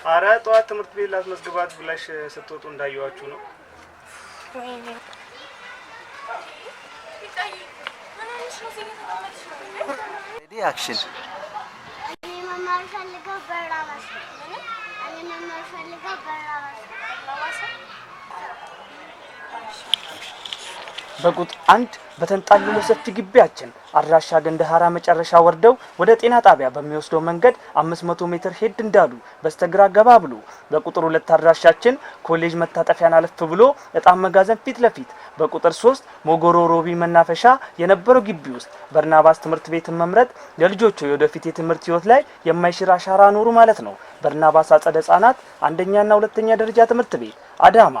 አረ ጠዋት ትምህርት ቤት ላስመዝግባት ብለሽ ስትወጡ እንዳየዋችሁ ነው። ሬዲ አክሽን። እኔ መማር ፈልገው በራባስ እኔ መማር ፈልገው በራባስ በቁጥር 1 በተንጣለለ ሰፊ ግቢያችን አድራሻ ገንደሃራ መጨረሻ ወርደው ወደ ጤና ጣቢያ በሚወስደው መንገድ 500 ሜትር ሄድ እንዳሉ በስተግራ ገባ ብሎ በቁጥር 2 አድራሻችን ኮሌጅ መታጠፊያን አለፍ ብሎ እጣን መጋዘን ፊት ለፊት በቁጥር 3 ሞጎሮ ሮቢ መናፈሻ የነበረው ግቢ ውስጥ በርናባስ ትምህርት ቤትን መምረጥ ለልጆቹ የወደፊት የትምህርት ህይወት ላይ የማይሽር አሻራ ኖሩ ማለት ነው። በርናባስ አጸደ ህጻናት አንደኛና ሁለተኛ ደረጃ ትምህርት ቤት አዳማ